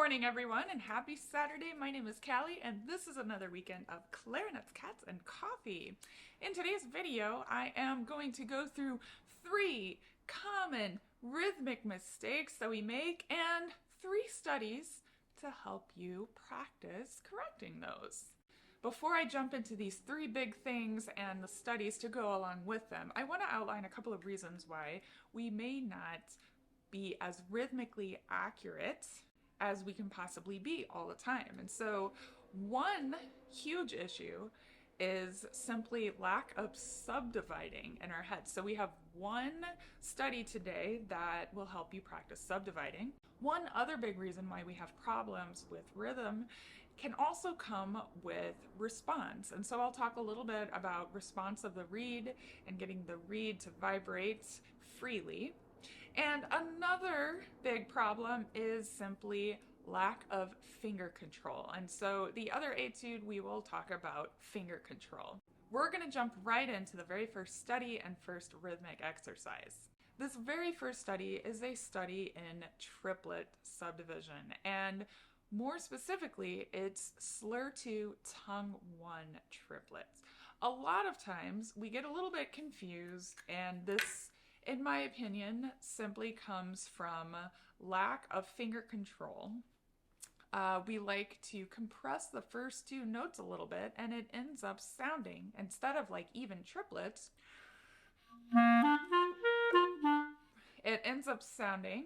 morning, everyone, and happy Saturday. My name is Callie, and this is another weekend of Clarinets, Cats, and Coffee. In today's video, I am going to go through 3 common rhythmic mistakes that we make and 3 studies to help you practice correcting those. Before I jump into these 3 big things and the studies to go along with them, I want to outline a couple of reasons why we may not be as rhythmically accurate as we can possibly be all the time. And so one huge issue is simply lack of subdividing in our head. So we have one study today that will help you practice subdividing. One other big reason why we have problems with rhythm can also come with response. And so I'll talk a little bit about response of the reed and getting the reed to vibrate freely. And another big problem is simply lack of finger control. And so the other etude, we will talk about finger control. We're going to jump right into the very first study and first rhythmic exercise. This very first study is a study in triplet subdivision, and more specifically, it's slur 2, tongue 1 triplets. A lot of times we get a little bit confused, and this, in my opinion, simply comes from lack of finger control. We like to compress the first 2 notes a little bit, and it ends up sounding, instead of like even triplets, it ends up sounding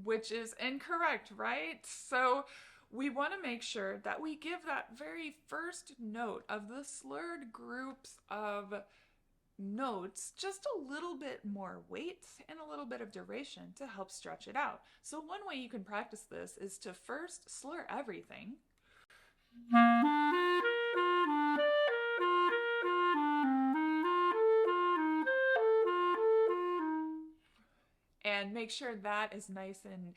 which is incorrect, right? So we want to make sure that we give that very first note of the slurred groups of notes just a little bit more weight and a little bit of duration to help stretch it out. So one way you can practice this is to first slur everything. And make sure that is nice and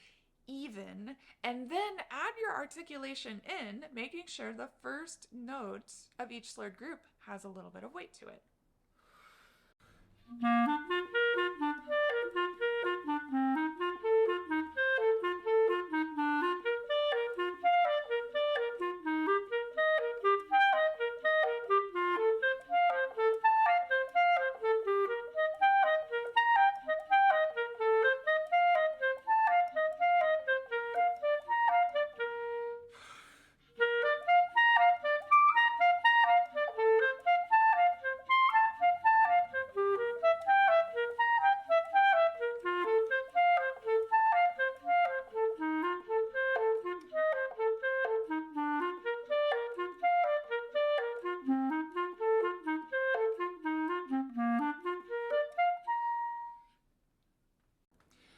even, and then add your articulation in, making sure the first note of each slurred group has a little bit of weight to it.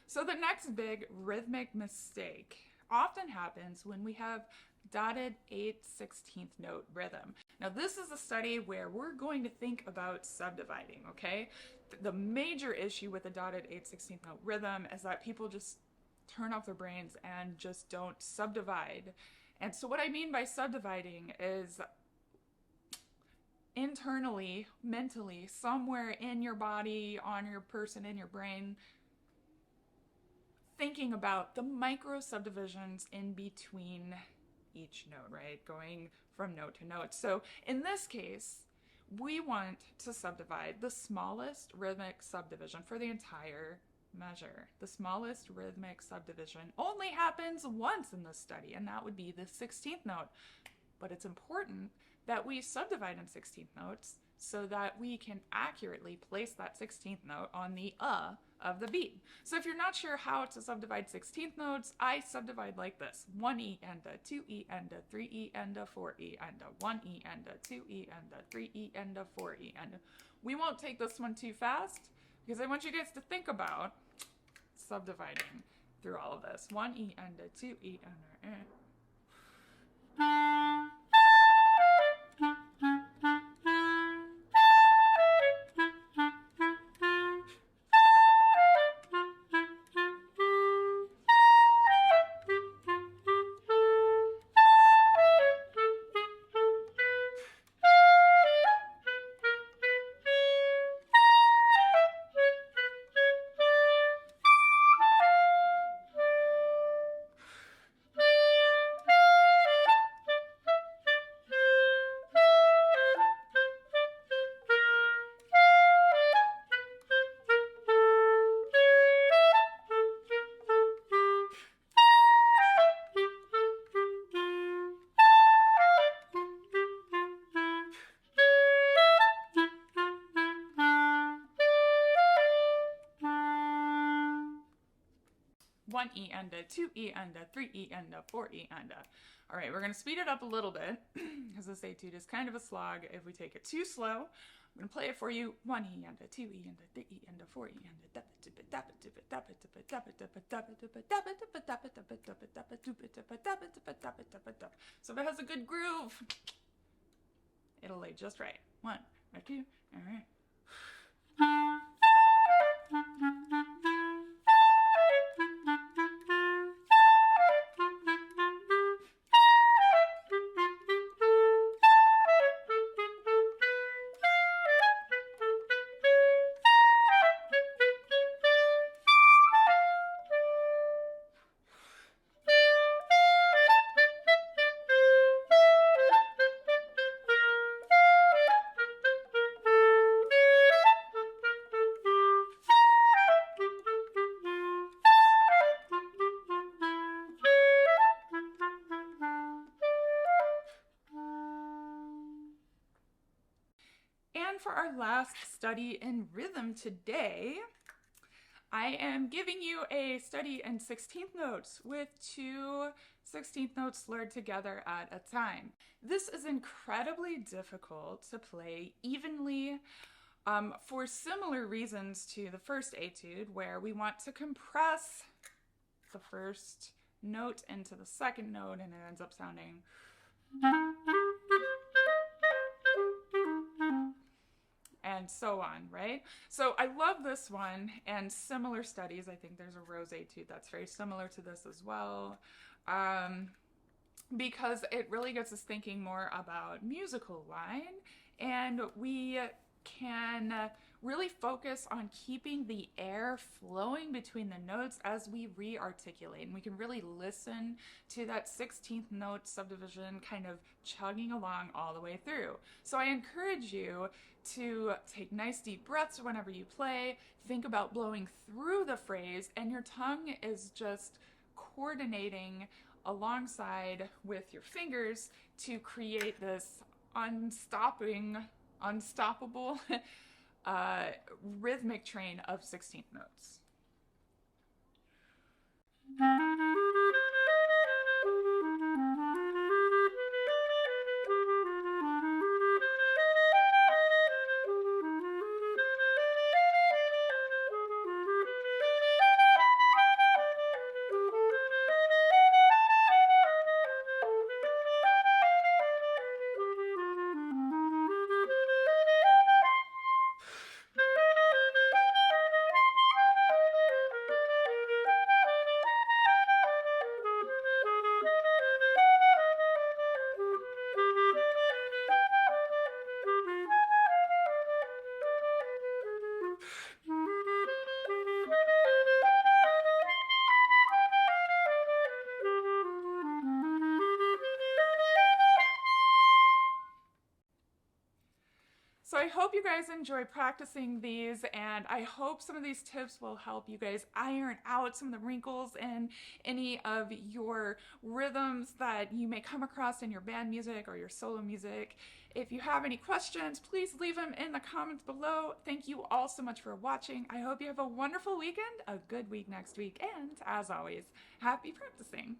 So the next big rhythmic mistake often happens when we have dotted 8/16 note rhythm. Now this is a study where we're going to think about subdividing, okay? The major issue with the dotted 8/16 note rhythm is that people just turn off their brains and just don't subdivide. And so what I mean by subdividing is internally, mentally, somewhere in your body, on your person, in your brain, thinking about the micro subdivisions in between each note, right? Going from note to note. So in this case, we want to subdivide the smallest rhythmic subdivision for the entire measure. The smallest rhythmic subdivision only happens once in this study, and that would be the 16th note. But it's important that we subdivide in 16th notes so that we can accurately place that 16th note on the of the beat. So if you're not sure how to subdivide 16th notes, I subdivide like this: 1E and a 2E and a 3E and a 4E and a 1E and a 2E and a 3E and a 4E. And we won't take this one too fast because I want you guys to think about subdividing through all of this. 1E and a 2E and a 1 E and a 2 E and a 3 E and a 4 E and a. All right, we're going to speed it up a little bit because this etude is kind of a slog if we take it too slow. I'm going to play it for you. 1 E and a 2 E and a 3 E and a 4 E and a so if it has a good groove, it'll lay just right. 1 or 2, all right. And for our last study in rhythm today, I am giving you a study in 16th notes with 2 16th notes slurred together at a time. This is incredibly difficult to play evenly for similar reasons to the first etude, where we want to compress the first note into the second note and it ends up sounding and so on, right? So I love this one and similar studies. I think there's a Rose etude that's very similar to this as well, because it really gets us thinking more about musical line, and we can really focus on keeping the air flowing between the notes as we re-articulate, and we can really listen to that 16th note subdivision kind of chugging along all the way through. So I encourage you to take nice deep breaths whenever you play, think about blowing through the phrase, and your tongue is just coordinating alongside with your fingers to create this unstoppable rhythmic train of 16th notes. So I hope you guys enjoy practicing these, and I hope some of these tips will help you guys iron out some of the wrinkles in any of your rhythms that you may come across in your band music or your solo music. If you have any questions, please leave them in the comments below. Thank you all so much for watching. I hope you have a wonderful weekend, a good week next week, and as always, happy practicing.